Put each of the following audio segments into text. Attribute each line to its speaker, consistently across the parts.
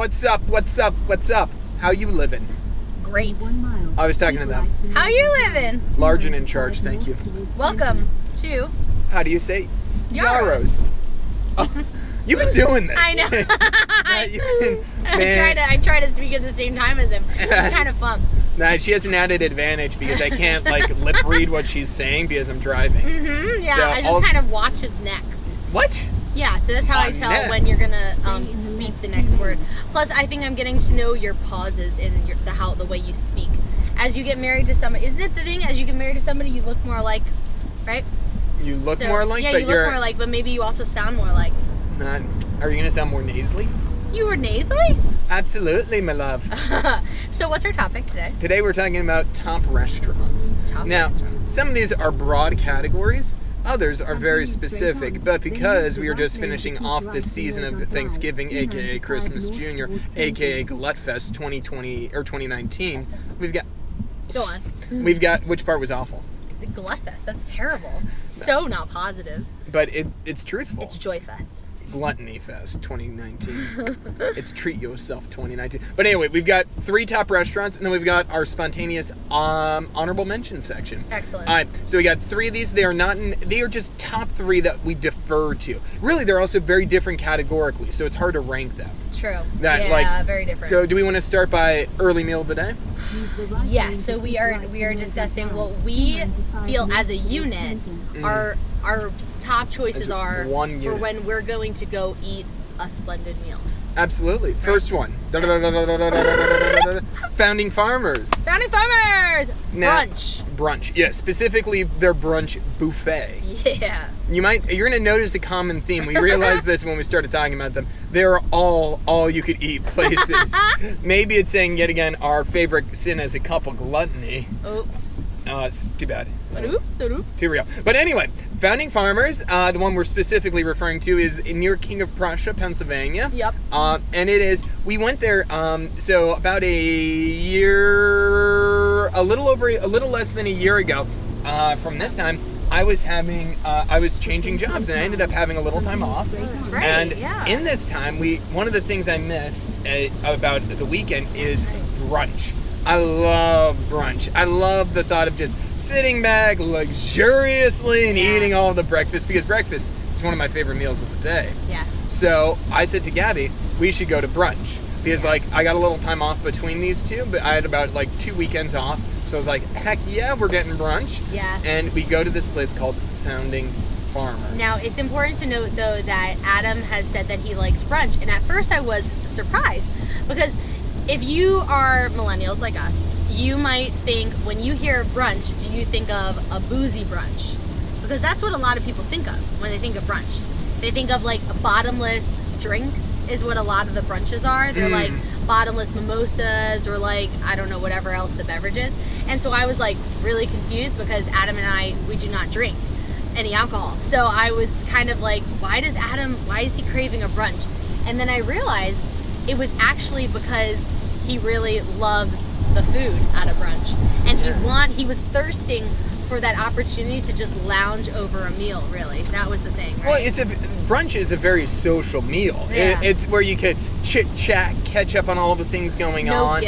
Speaker 1: What's up? How you living?
Speaker 2: Great.
Speaker 1: I was talking to them.
Speaker 2: How you living?
Speaker 1: Large and in charge, thank you.
Speaker 2: Welcome to
Speaker 1: How do you say?
Speaker 2: Yaros.
Speaker 1: Oh, you've been doing this.
Speaker 2: I know.
Speaker 1: Man.
Speaker 2: I try to speak at the same time as him. It's kind of fun.
Speaker 1: Nah, she has an added advantage because I can't lip read what she's saying because I'm driving.
Speaker 2: Mm-hmm, yeah,
Speaker 1: So
Speaker 2: I just kind of watch his neck.
Speaker 1: What?
Speaker 2: Yeah, so that's how I tell when you're gonna speak the next word. Plus, I think I'm getting to know your pauses in the way you speak. As you get married to somebody, isn't it the thing? As you get married to somebody, you look more alike, right?
Speaker 1: You look more alike,
Speaker 2: yeah,
Speaker 1: but
Speaker 2: you look more alike, but maybe you also sound more alike.
Speaker 1: Not. Are you gonna sound more nasally?
Speaker 2: You were nasally?
Speaker 1: Absolutely, my love.
Speaker 2: So what's our topic today?
Speaker 1: Today we're talking about top restaurants. Now, some of these are broad categories. Others are very specific, but because we are just finishing off this season of Thanksgiving, aka Christmas Junior, aka Glutfest 2020 or 2019, we've got.
Speaker 2: Go on.
Speaker 1: We've got which part was awful?
Speaker 2: The Glutfest. That's terrible. So not positive.
Speaker 1: But it's truthful.
Speaker 2: It's Joyfest.
Speaker 1: Gluttony Fest 2019. It's Treat Yourself 2019. But anyway, we've got 3 top restaurants, and then we've got our spontaneous honorable mention section.
Speaker 2: Excellent.
Speaker 1: All right, so we got 3 of these. They are just top 3 that we defer to. Really, they're also very different categorically, so it's hard to rank them.
Speaker 2: True. Very different.
Speaker 1: So, do we want to start by early meal of the day?
Speaker 2: Yes. So we are discussing what we feel as a unit. Our top choices are for when we're going to go eat a splendid meal.
Speaker 1: Absolutely. First one. Founding Farmers.
Speaker 2: Founding Farmers!
Speaker 1: Now,
Speaker 2: brunch.
Speaker 1: Brunch. Yeah, specifically their brunch buffet.
Speaker 2: Yeah.
Speaker 1: You're going to notice a common theme. We realized this when we started talking about them. They're all you could eat places. Maybe it's saying yet again our favorite sin as a couple, gluttony.
Speaker 2: Oops.
Speaker 1: It's too bad.
Speaker 2: Oops.
Speaker 1: Too real. But anyway, Founding Farmers, the one we're specifically referring to is near King of Prussia, Pennsylvania.
Speaker 2: Yep.
Speaker 1: And it is, we went there, so about a little less than a year ago, from this time, I was changing jobs and I ended up having a little time off.
Speaker 2: That's right.
Speaker 1: And
Speaker 2: yeah.
Speaker 1: in this time, one of the things I miss about the weekend is brunch. I love brunch. I love the thought of just sitting back luxuriously and eating all the breakfast, because breakfast is one of my favorite meals of the day.
Speaker 2: Yes.
Speaker 1: So I said to Gabby, we should go to brunch, because I got a little time off between these two, but I had about 2 weekends off. So I was like, heck yeah, we're getting brunch.
Speaker 2: Yeah.
Speaker 1: And we go to this place called Founding Farmers.
Speaker 2: Now, it's important to note, though, that Adam has said that he likes brunch. And at first I was surprised, because if you are millennials like us, you might think, when you hear brunch, do you think of a boozy brunch? Because that's what a lot of people think of when they think of brunch. They think of bottomless drinks is what a lot of the brunches are. They're bottomless mimosas or I don't know, whatever else the beverage is. And so I was really confused, because Adam and I, we do not drink any alcohol. So I was kind of why is he craving a brunch? And then I realized it was actually because he really loves the food at a brunch, and he was thirsting for that opportunity to just lounge over a meal. Really, that was the thing, right?
Speaker 1: Well, brunch is a very social meal.
Speaker 2: Yeah.
Speaker 1: It's where you could chit chat, catch up on all the things going on.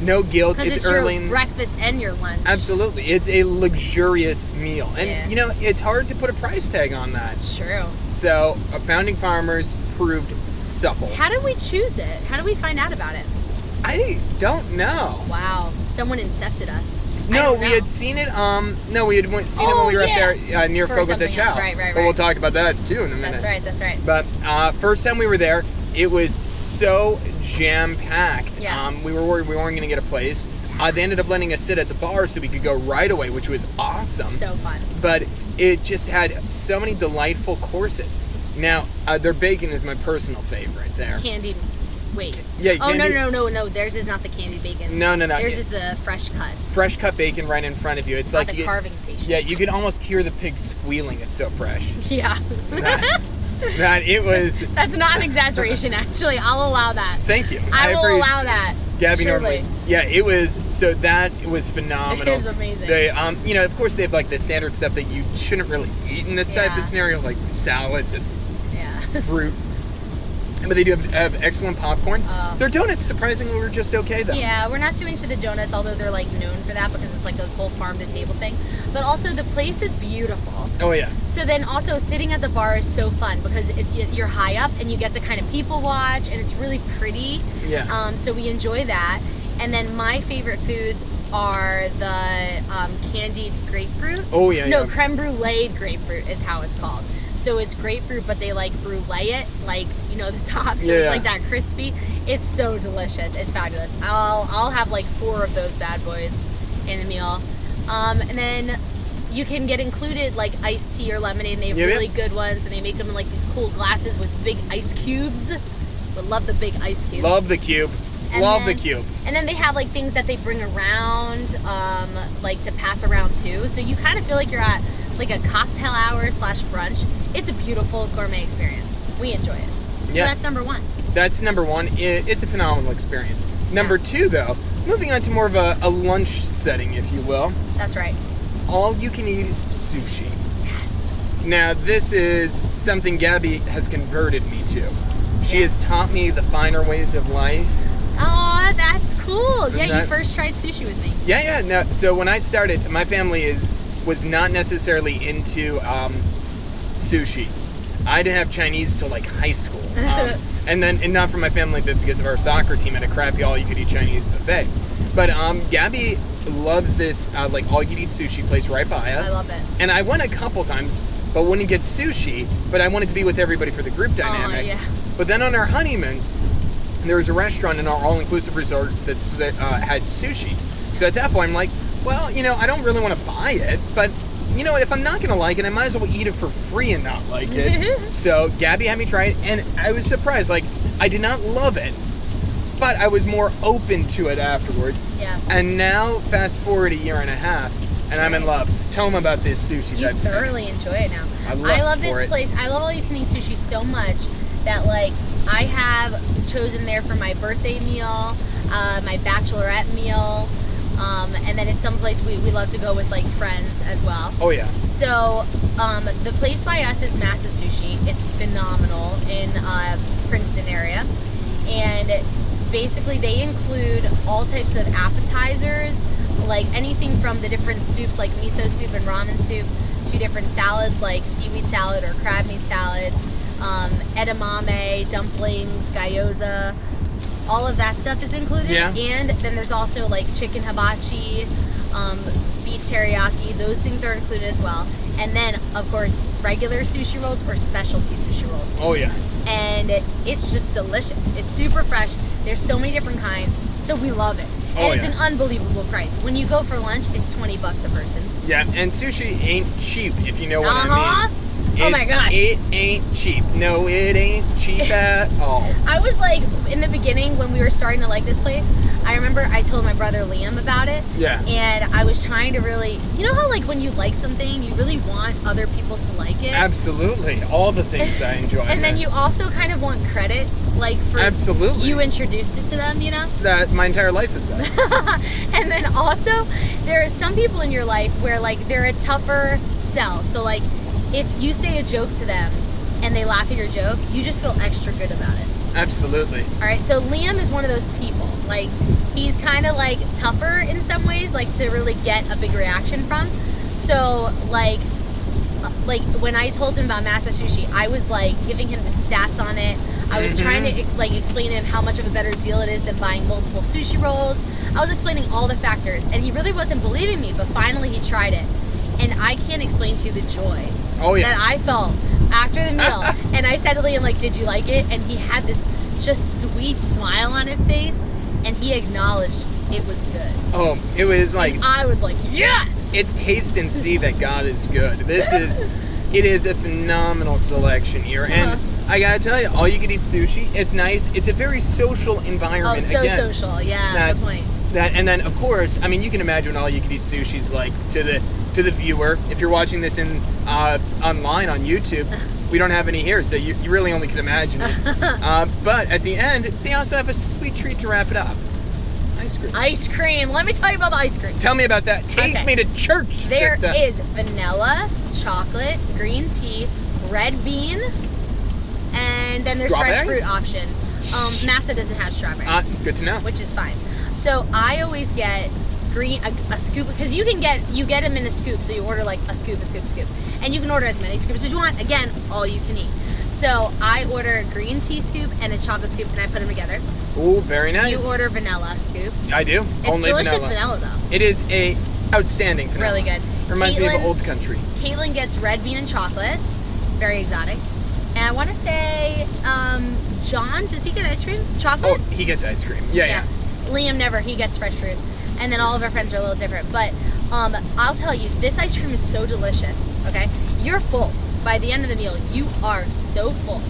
Speaker 1: No guilt.
Speaker 2: Because it's
Speaker 1: early
Speaker 2: your breakfast and your lunch.
Speaker 1: Absolutely, it's a luxurious meal, and it's hard to put a price tag on that.
Speaker 2: It's true.
Speaker 1: So, Founding Farmers proved supple.
Speaker 2: How did we choose it? How did we find out about it?
Speaker 1: I don't know.
Speaker 2: Wow, someone incepted us.
Speaker 1: No, we had seen it. We had seen it when we were up there near Fogo de Chao.
Speaker 2: Right.
Speaker 1: But we'll talk about that too in a minute.
Speaker 2: That's right.
Speaker 1: But first time we were there, it was so jam packed.
Speaker 2: Yeah.
Speaker 1: We were worried we weren't going to get a place. They ended up letting us sit at the bar so we could go right away, which was awesome.
Speaker 2: So fun.
Speaker 1: But it just had so many delightful courses. Now, their bacon is my personal favorite there.
Speaker 2: Candied. Wait.
Speaker 1: Yeah.
Speaker 2: Oh, no. Theirs is not the candied bacon.
Speaker 1: No.
Speaker 2: Theirs is the fresh cut.
Speaker 1: Fresh cut bacon right in front of you. It's
Speaker 2: at the carving station.
Speaker 1: Yeah, you can almost hear the pig squealing. It's so fresh.
Speaker 2: Yeah.
Speaker 1: That it was.
Speaker 2: That's not an exaggeration, actually. I'll allow that.
Speaker 1: Thank you.
Speaker 2: I will allow that.
Speaker 1: Gabby
Speaker 2: surely.
Speaker 1: normally. Yeah, it was. So that was phenomenal.
Speaker 2: It is amazing.
Speaker 1: They, of course they have the standard stuff that you shouldn't really eat in this type of scenario, like salad,
Speaker 2: yeah,
Speaker 1: fruit. But they do have excellent popcorn. Their donuts, surprisingly, were just okay, though.
Speaker 2: Yeah, we're not too into the donuts, although they're like known for that because it's like a whole farm-to-table thing. But also, the place is beautiful.
Speaker 1: Oh, yeah.
Speaker 2: So then also sitting at the bar is so fun because you're high up and you get to kind of people watch and it's really pretty.
Speaker 1: Yeah.
Speaker 2: So we enjoy that. And then my favorite foods are the candied grapefruit.
Speaker 1: Oh, yeah,
Speaker 2: No,
Speaker 1: yeah.
Speaker 2: creme brulee grapefruit is how it's called. So it's grapefruit, but they like brulee it, like, you know, the top, so it's like that crispy. It's so delicious. It's fabulous. I'll have like 4 of those bad boys in a meal. And then you can get included like iced tea or lemonade, and they have really good ones, and they make them in like these cool glasses with big ice cubes. But love the big ice cubes.
Speaker 1: Love the cube. The cube.
Speaker 2: And then they have like things that they bring around, like to pass around too. So you kind of feel like you're at like a cocktail hour / brunch. It's a beautiful gourmet experience. We enjoy it. So that's number 1.
Speaker 1: That's number 1. It's a phenomenal experience. Number 2, though, moving on to more of a lunch setting, if you will.
Speaker 2: That's right.
Speaker 1: All you can eat sushi.
Speaker 2: Yes.
Speaker 1: Now, this is something Gabby has converted me to. She has taught me the finer ways of life.
Speaker 2: Aw, that's cool. Yeah, you first tried sushi with me.
Speaker 1: Yeah. No, so when I started, my family was not necessarily into sushi. I didn't have Chinese till like high school. And not from my family, but because of our soccer team at a crappy all-you-could-eat Chinese buffet. But Gabby loves this like all-you-could-eat sushi place right by us.
Speaker 2: I love it.
Speaker 1: And I went a couple times, but wouldn't get sushi. But I wanted to be with everybody for the group dynamic.
Speaker 2: Yeah.
Speaker 1: But then on our honeymoon, there was a restaurant in our all-inclusive resort that had sushi. So at that point, I'm like, well, you know, I don't really want to buy it, but you know what? If I'm not gonna like it, I might as well eat it for free and not like it. So Gabby had me try it, and I was surprised. Like, I did not love it, but I was more open to it afterwards.
Speaker 2: Yeah.
Speaker 1: And now, fast forward a year and a half, and I'm in love. Tell them about this sushi.
Speaker 2: You thoroughly enjoy it now.
Speaker 1: I
Speaker 2: love this place. I love all you can eat sushi so much that like I have chosen there for my birthday meal, my bachelorette meal. And then it's someplace we love to go with like friends as well.
Speaker 1: Oh yeah.
Speaker 2: So the place by us is Masa Sushi. It's phenomenal in Princeton area, and basically they include all types of appetizers, like anything from the different soups like miso soup and ramen soup to different salads like seaweed salad or crab meat salad, edamame, dumplings, gyoza. All of that stuff is included.
Speaker 1: Yeah.
Speaker 2: And then there's also like chicken hibachi, beef teriyaki. Those things are included as well. And then, of course, regular sushi rolls or specialty sushi rolls.
Speaker 1: Oh, yeah.
Speaker 2: And it's just delicious. It's super fresh. There's so many different kinds. So we love it. And it's an unbelievable price. When you go for lunch, it's $20 a person.
Speaker 1: Yeah, and sushi ain't cheap, if you know what I mean.
Speaker 2: Oh my gosh.
Speaker 1: It ain't cheap. No, it ain't cheap at all.
Speaker 2: I was like, in the beginning when we were starting to like this place, I remember I told my brother Liam about it.
Speaker 1: Yeah.
Speaker 2: And I was trying to really, you know how like when you like something, you really want other people to like it?
Speaker 1: Absolutely. All the things I enjoy.
Speaker 2: And then you also kind of want credit, like for
Speaker 1: Absolutely.
Speaker 2: You introduced it to them, you know?
Speaker 1: That my entire life is that.
Speaker 2: And then also, there are some people in your life where like they're a tougher sell. So like, if you say a joke to them and they laugh at your joke, you just feel extra good about it.
Speaker 1: Absolutely.
Speaker 2: All right, so Liam is one of those people. Like, he's kind of like tougher in some ways, like to really get a big reaction from. So like when I told him about Masa Sushi, I was like giving him the stats on it. I was trying to like explain to him how much of a better deal it is than buying multiple sushi rolls. I was explaining all the factors, and he really wasn't believing me, but finally he tried it. And I can't explain to you the joy that I felt after the meal. And I said to Liam, like, did you like it? And he had this just sweet smile on his face, and he acknowledged it was good.
Speaker 1: Oh, it was like...
Speaker 2: And I was like, yes!
Speaker 1: It's taste and see that God is good. It is a phenomenal selection here. And I gotta tell you, all you can eat sushi, it's nice. It's a very social environment.
Speaker 2: Oh, so again, social. Yeah, good point.
Speaker 1: And then, of course, I mean, you can imagine all you can eat sushi's like to the viewer. If you're watching this online on YouTube, we don't have any here, so you really only can imagine it. But at the end, they also have a sweet treat to wrap it up. Ice cream.
Speaker 2: Ice cream. Let me tell you about the ice cream.
Speaker 1: Tell me about that. Take me to church,
Speaker 2: There
Speaker 1: sister.
Speaker 2: is vanilla, chocolate, green tea, red bean, and And then there's fresh
Speaker 1: Strawberry?
Speaker 2: fruit option. Massa doesn't have strawberry.
Speaker 1: Good to know.
Speaker 2: Which is fine. So I always get a scoop, because you get them in a scoop, so you order like a scoop, and you can order as many scoops as you want. Again, all you can eat. So I order a green tea scoop and a chocolate scoop, and I put them together.
Speaker 1: Ooh, very nice.
Speaker 2: You order vanilla scoop.
Speaker 1: I do.
Speaker 2: It's
Speaker 1: Only
Speaker 2: delicious vanilla though.
Speaker 1: It is a outstanding vanilla.
Speaker 2: Really good.
Speaker 1: Reminds me of old country.
Speaker 2: Caitlin gets red bean and chocolate, very exotic. And I want to say, John, does he get ice cream? Chocolate?
Speaker 1: Oh, he gets ice cream. Yeah.
Speaker 2: Liam never. He gets fresh fruit. And then all of our friends are a little different. But I'll tell you, this ice cream is so delicious, okay? You're full. By the end of the meal, you are so full.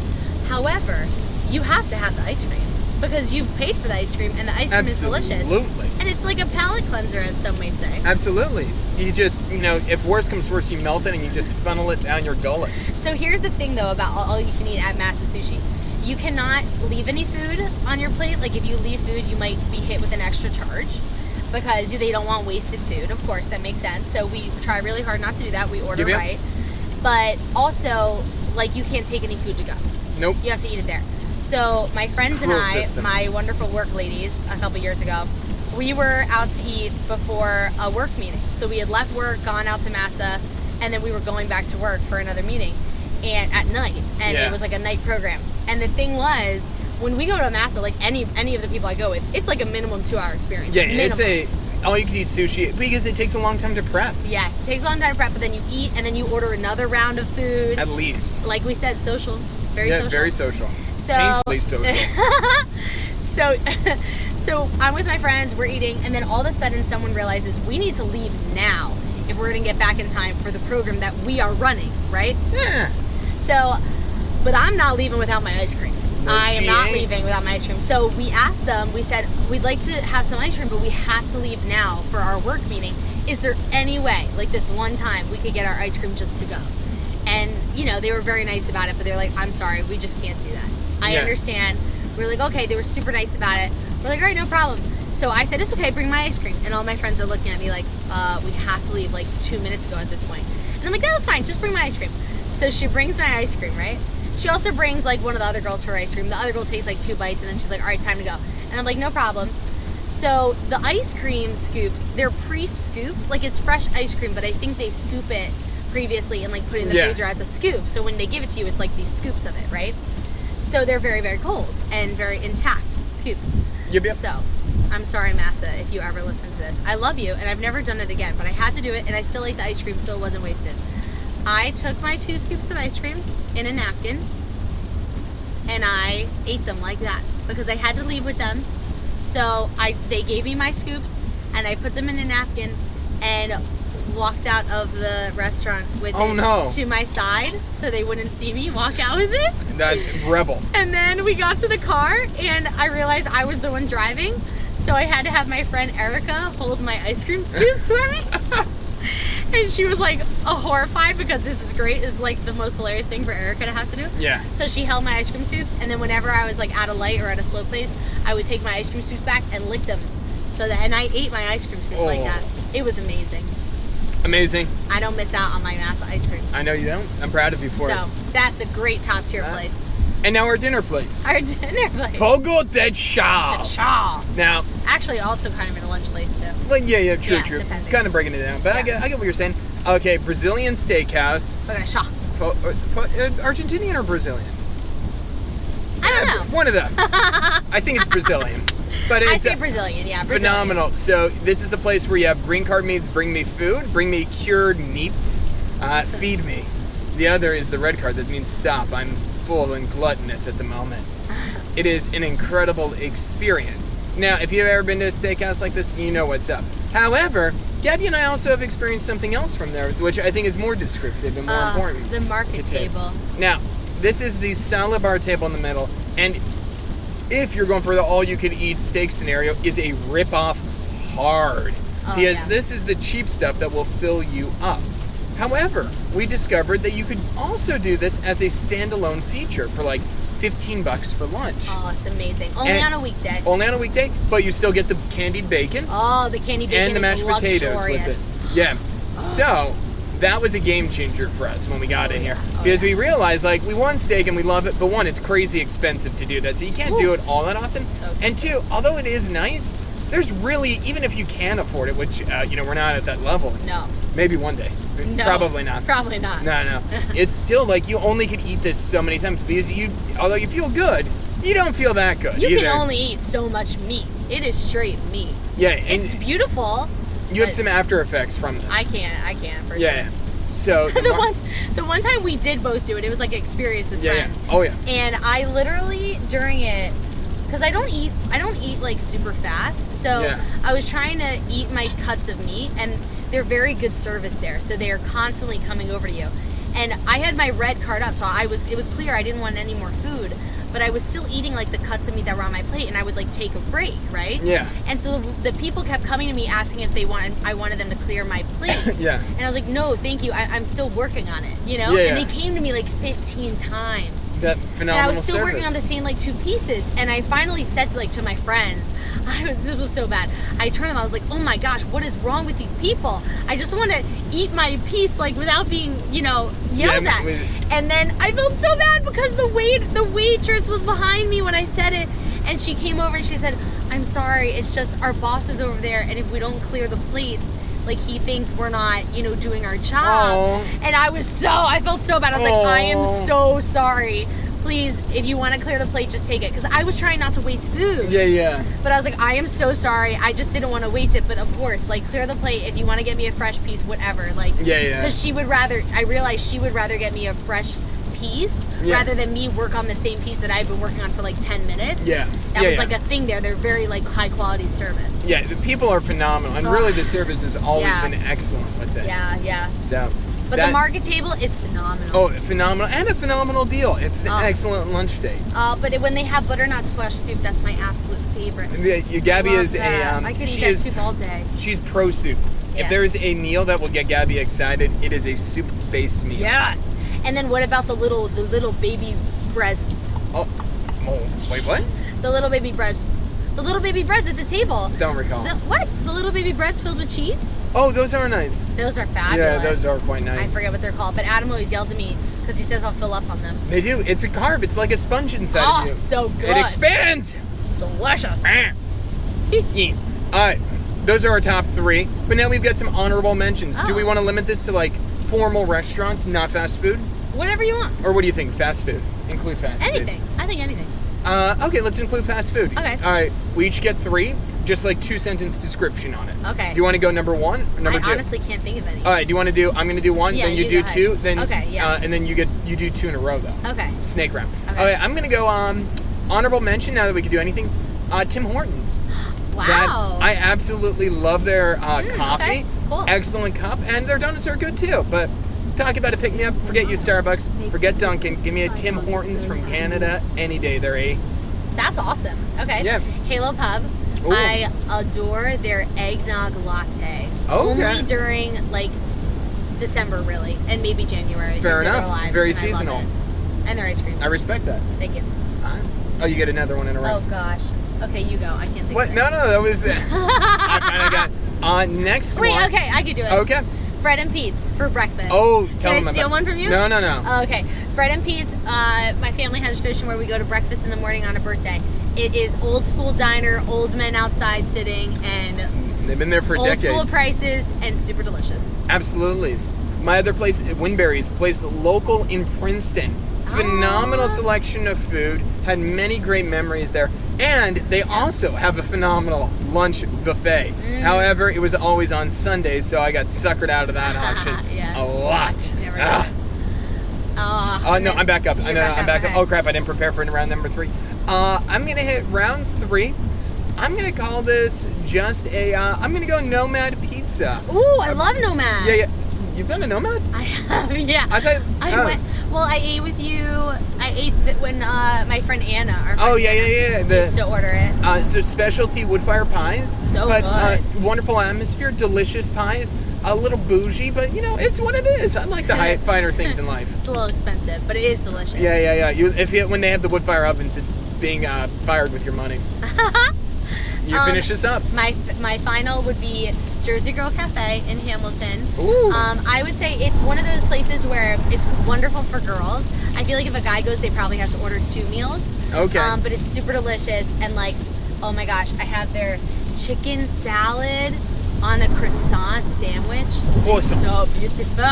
Speaker 2: However, you have to have the ice cream because you've paid for the ice cream, and the ice cream is delicious.
Speaker 1: Absolutely.
Speaker 2: And it's like a palate cleanser, as some may say.
Speaker 1: Absolutely. You just, if worse comes to worse, you melt it and you just funnel it down your gullet.
Speaker 2: So here's the thing, though, about all you can eat at Massa Sushi. You cannot leave any food on your plate. Like, if you leave food, you might be hit with an extra charge because they don't want wasted food. Of course, that makes sense. So we try really hard not to do that. We order right. But also, like, you can't take any food to go.
Speaker 1: Nope.
Speaker 2: You have to eat it there. So my friends and I,
Speaker 1: system.
Speaker 2: my wonderful work ladies, a couple years ago, we were out to eat before a work meeting. So we had left work, gone out to Massa, and then we were going back to work for another meeting, and at night. And it was like a night program. And the thing was, when we go to Massa, like any of the people I go with, it's like a minimum 2-hour experience.
Speaker 1: Yeah,
Speaker 2: minimum.
Speaker 1: it's all you can eat sushi because it takes a long time to prep.
Speaker 2: Yes, it takes a long time to prep, but then you eat and then you order another round of food.
Speaker 1: At least.
Speaker 2: Like we said, social. Very social.
Speaker 1: Yeah, very social.
Speaker 2: So,
Speaker 1: painfully social.
Speaker 2: So I'm with my friends, we're eating, and then all of a sudden someone realizes we need to leave now if we're going to get back in time for the program that we are running, right?
Speaker 1: Yeah.
Speaker 2: So, but I'm not leaving without my ice cream.
Speaker 1: No,
Speaker 2: I am not
Speaker 1: ain't.
Speaker 2: leaving without my ice cream. So we asked them, we said, we'd like to have some ice cream, but we have to leave now for our work meeting. Is there any way, like this one time, we could get our ice cream just to go? And, they were very nice about it, but they're like, I'm sorry, we just can't do that. I understand. We were like, okay, they were super nice about it. We're like, all right, no problem. So I said, it's okay, bring my ice cream. And all my friends are looking at me like, we have to leave like 2 minutes ago at this point. And I'm like, no, that's fine, just bring my ice cream. So she brings my ice cream, right? She also brings like one of the other girls her ice cream. The other girl takes like 2 bites and then she's like, all right, time to go. And I'm like, no problem. So the ice cream scoops, they're pre-scooped. Like it's fresh ice cream, but I think they scoop it previously and like put it in the freezer as a scoop. So when they give it to you, it's like these scoops of it, right? So they're very, very cold and very intact scoops.
Speaker 1: Yep.
Speaker 2: So I'm sorry, Massa, if you ever listen to this. I love you and I've never done it again, but I had to do it and I still ate the ice cream so it wasn't wasted. I took my 2 scoops of ice cream in a napkin and I ate them like that because I had to leave with them. So they gave me my scoops and I put them in a napkin and walked out of the restaurant with it to my side so they wouldn't see me walk out with it.
Speaker 1: That rebel.
Speaker 2: And then we got to the car and I realized I was the one driving, so I had to have my friend Erica hold my ice cream scoops for me. And she was like horrified because this is great. It's like the most hilarious thing for Erica to have to do.
Speaker 1: Yeah.
Speaker 2: So she held my ice cream scoops, and then whenever I was like at a light or at a slow place, I would take my ice cream scoops back and lick them. And I ate my ice cream scoops like that. It was amazing.
Speaker 1: Amazing.
Speaker 2: I don't miss out on my Massa ice cream.
Speaker 1: I know you don't. I'm proud of you for it.
Speaker 2: So that's a great top tier place.
Speaker 1: And now our dinner place.
Speaker 2: Our dinner place.
Speaker 1: Fogo de Chao.
Speaker 2: Cha.
Speaker 1: Now,
Speaker 2: actually, also kind of in a lunch place too.
Speaker 1: well, yeah, true.
Speaker 2: Depending.
Speaker 1: Kind of breaking it down, but I get what you're saying. Okay, Brazilian steakhouse.
Speaker 2: Okay, cha.
Speaker 1: Argentinian or Brazilian?
Speaker 2: I don't know.
Speaker 1: One of them. I think it's Brazilian. But it's
Speaker 2: I say Brazilian, yeah. Brazilian.
Speaker 1: Phenomenal. So this is the place where you have green card meats, bring me food, bring me cured meats, feed me. The other is the red card that means stop. I'm full and gluttonous at the moment. It is an incredible experience. Now, if you've ever been to a steakhouse like this, you know what's up. However, Gabby and I also have experienced something else from there, which I think is more descriptive and more important.
Speaker 2: The market table.
Speaker 1: Now, this is the salad bar table in the middle, and if you're going for the all-you-can-eat steak scenario, is a rip-off hard. Because this is the cheap stuff that will fill you up. However, we discovered that you could also do this as a standalone feature for like $15 for lunch.
Speaker 2: Oh, it's amazing. Only on a weekday.
Speaker 1: Only on a weekday, but you still get the candied bacon.
Speaker 2: Oh, the candied bacon
Speaker 1: and the mashed potatoes with it. Yeah. So, that was a game changer for us when we got in here.
Speaker 2: Oh,
Speaker 1: Because we realized, like, we want steak and we love it, but one, it's crazy expensive to do that, so you can't do it all that often.
Speaker 2: So
Speaker 1: And two, although it is nice, there's really, even if you can afford it, which, we're not at that level.
Speaker 2: No.
Speaker 1: Maybe one day.
Speaker 2: No.
Speaker 1: Probably not.
Speaker 2: Probably not.
Speaker 1: No. It's still, like, you only could eat this so many times because although you feel good, you don't feel that good
Speaker 2: You
Speaker 1: either.
Speaker 2: can only eat so much meat. It is straight meat.
Speaker 1: Yeah, and
Speaker 2: It's beautiful.
Speaker 1: you have
Speaker 2: but
Speaker 1: some after effects from this.
Speaker 2: I can't for
Speaker 1: Yeah.
Speaker 2: sure.
Speaker 1: So
Speaker 2: The one time we did both do it, it was like an experience with friends.
Speaker 1: Oh yeah.
Speaker 2: And I literally during it, because I don't eat like super fast, so
Speaker 1: Yeah.
Speaker 2: I was trying to eat my cuts of meat, and they're very good service there, so they are constantly coming over to you. And I had my red card up, so it was clear I didn't want any more food, but I was still eating like the cuts of meat that were on my plate, and I would like take a break, right?
Speaker 1: Yeah.
Speaker 2: And so the people kept coming to me asking if I wanted them to clear my plate.
Speaker 1: Yeah.
Speaker 2: And I was like, no, thank you. I'm still working on it, you know?
Speaker 1: Yeah,
Speaker 2: And
Speaker 1: yeah.
Speaker 2: they came to me like 15 times.
Speaker 1: That
Speaker 2: And
Speaker 1: phenomenal
Speaker 2: I was still
Speaker 1: service.
Speaker 2: working on the same like 2 pieces. And I finally said to my friends, this was so bad. I turned to them, I was like, oh my gosh, what is wrong with these people? I just want to eat my piece like without being, yelled at. And then I felt so bad because the waitress was behind me when I said it. And she came over and she said, I'm sorry, it's just our boss is over there, and if we don't clear the plates, like he thinks we're not, doing our job.
Speaker 1: Aw.
Speaker 2: And I felt so bad. I was like, I am so sorry. Please, if you want to clear the plate, just take it. Because I was trying not to waste food.
Speaker 1: Yeah.
Speaker 2: But I was like, I am so sorry. I just didn't want to waste it. But of course, like, clear the plate. If you want to get me a fresh piece, whatever. Like,
Speaker 1: Yeah.
Speaker 2: Because I realized she would rather get me a fresh piece rather than me work on the same piece that I've been working on for like 10 minutes.
Speaker 1: Yeah.
Speaker 2: That was like a thing there. They're very like high quality service.
Speaker 1: Yeah, the people are phenomenal, and really the service has always
Speaker 2: Yeah.
Speaker 1: been excellent with it.
Speaker 2: Yeah.
Speaker 1: So.
Speaker 2: But the market table is phenomenal.
Speaker 1: Oh, phenomenal, and a phenomenal deal. It's an excellent lunch date.
Speaker 2: But when they have butternut squash soup, that's my absolute favorite.
Speaker 1: Gabby
Speaker 2: Love
Speaker 1: is
Speaker 2: that. I could eat that soup all day.
Speaker 1: She's pro soup. If
Speaker 2: Yes.
Speaker 1: there is a meal that will get Gabby excited, it is a soup-based meal.
Speaker 2: Yes. And then what about the little baby breads?
Speaker 1: Oh, wait, what?
Speaker 2: The little baby breads. The little baby breads at the table.
Speaker 1: Don't recall.
Speaker 2: What? The little baby breads filled with cheese?
Speaker 1: Oh, those are nice.
Speaker 2: Those are fabulous.
Speaker 1: Yeah, those are quite nice.
Speaker 2: I forget what they're called, but Adam always yells at me because he says I'll fill up on them.
Speaker 1: They do. It's a carb. It's like a sponge inside of you.
Speaker 2: It's so good.
Speaker 1: It expands.
Speaker 2: Delicious.
Speaker 1: Yeah. All right. Those are our top 3. But now we've got some honorable mentions. Do we want to limit this to like formal restaurants, not fast food?
Speaker 2: Whatever you want.
Speaker 1: Or what do you think? Fast food. Include fast food.
Speaker 2: Anything. I think anything.
Speaker 1: Okay, let's include fast food.
Speaker 2: Okay.
Speaker 1: All right. We each get 3, just like 2-sentence description on it.
Speaker 2: Okay.
Speaker 1: Do you want to go number 1 or number 2?
Speaker 2: I honestly can't think of any.
Speaker 1: All right. Do you want to do? I'm going to do 1,
Speaker 2: Yeah,
Speaker 1: then you
Speaker 2: you
Speaker 1: do
Speaker 2: go
Speaker 1: 2,
Speaker 2: ahead.
Speaker 1: then
Speaker 2: Okay, yeah.
Speaker 1: and then you do 2 in a row though.
Speaker 2: Okay.
Speaker 1: Snake round.
Speaker 2: Okay.
Speaker 1: I'm going to go honorable mention now that we can do anything. Tim Hortons.
Speaker 2: Wow.
Speaker 1: That, I absolutely love their coffee.
Speaker 2: Okay, cool.
Speaker 1: Excellent cup, and their donuts are good too. But talk about a pick me up. Forget you Starbucks. Forget Dunkin'. Give me a Tim Hortons from Canada any day. They're a.
Speaker 2: That's awesome. Okay.
Speaker 1: Yeah.
Speaker 2: Halo Pub.
Speaker 1: Ooh.
Speaker 2: I adore their eggnog latte.
Speaker 1: Okay.
Speaker 2: Only during like December, really, and maybe January.
Speaker 1: Fair
Speaker 2: 'cause they're
Speaker 1: enough.
Speaker 2: alive,
Speaker 1: Very
Speaker 2: and I love
Speaker 1: seasonal.
Speaker 2: it. And their ice cream.
Speaker 1: I respect that.
Speaker 2: Thank you.
Speaker 1: Oh, you get another one in a row.
Speaker 2: Oh gosh. Okay, you go. I can't think
Speaker 1: What?
Speaker 2: of it.
Speaker 1: No, that was the. I kind of got. Next
Speaker 2: Wait,
Speaker 1: one.
Speaker 2: okay, I could do it.
Speaker 1: Okay.
Speaker 2: Fred and Pete's for breakfast.
Speaker 1: Oh, tell
Speaker 2: Can
Speaker 1: them
Speaker 2: I steal
Speaker 1: about-
Speaker 2: one from you?
Speaker 1: No.
Speaker 2: Oh, okay. Fred and Pete's, my family has a tradition where we go to breakfast in the morning on a birthday. It is old school diner, old men outside sitting, and
Speaker 1: They've been there for a
Speaker 2: old
Speaker 1: decade.
Speaker 2: school prices, and super delicious.
Speaker 1: Absolutely. My other place, Winberry's, place local in Princeton. Phenomenal selection of food. Had many great memories there. And they also have a phenomenal lunch buffet. However, it was always on Sundays, so I got suckered out of that option
Speaker 2: Yeah.
Speaker 1: a lot.
Speaker 2: Never
Speaker 1: Ah.
Speaker 2: did.
Speaker 1: Oh, no, I'm back up.
Speaker 2: You're
Speaker 1: I'm back up.
Speaker 2: okay.
Speaker 1: Oh, crap, I didn't prepare for round number 3. I'm going to hit round 3. I'm going to call this just a, I'm going to go Nomad Pizza.
Speaker 2: Ooh, I love Nomad.
Speaker 1: Yeah. You've done a Nomad?
Speaker 2: I have, yeah.
Speaker 1: I thought.
Speaker 2: I went. Well, I ate with you. I ate when my friend Anna. Our friend
Speaker 1: Oh yeah.
Speaker 2: used to order it.
Speaker 1: So specialty wood fire pies.
Speaker 2: So good.
Speaker 1: Wonderful atmosphere, delicious pies. A little bougie, but it's what it is. I like the finer things in life.
Speaker 2: It's a little expensive, but it is delicious.
Speaker 1: Yeah. When they have the wood fire ovens, it's being fired with your money. You finish this up.
Speaker 2: My final would be Jersey Girl Cafe in Hamilton.
Speaker 1: Ooh.
Speaker 2: I would say it's one of those places where it's wonderful for girls. I feel like if a guy goes, they probably have to order 2 meals.
Speaker 1: Okay.
Speaker 2: But it's super delicious, and like, oh my gosh, I have their chicken salad on a croissant sandwich.
Speaker 1: Croissant.
Speaker 2: So beautiful.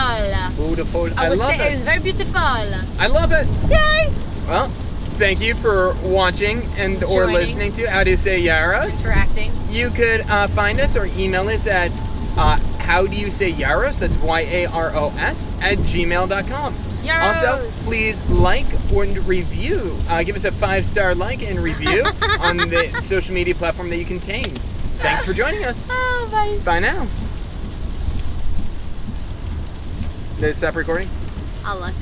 Speaker 1: Beautiful. I
Speaker 2: would
Speaker 1: love
Speaker 2: say
Speaker 1: it.
Speaker 2: it's very beautiful.
Speaker 1: I love it.
Speaker 2: Yay!
Speaker 1: Well, thank you for watching and or
Speaker 2: Joining.
Speaker 1: listening to How Do You Say Yaros.
Speaker 2: Interacting.
Speaker 1: You could find us or email us at How Do You Say Yaros, that's YAROS, @gmail.com.
Speaker 2: Yaros.
Speaker 1: Also, please like and review. Give us a 5-star like and review on the social media platform that you contain. Thanks for joining us.
Speaker 2: Oh, bye.
Speaker 1: Bye now. Did it stop recording?
Speaker 2: I'll look.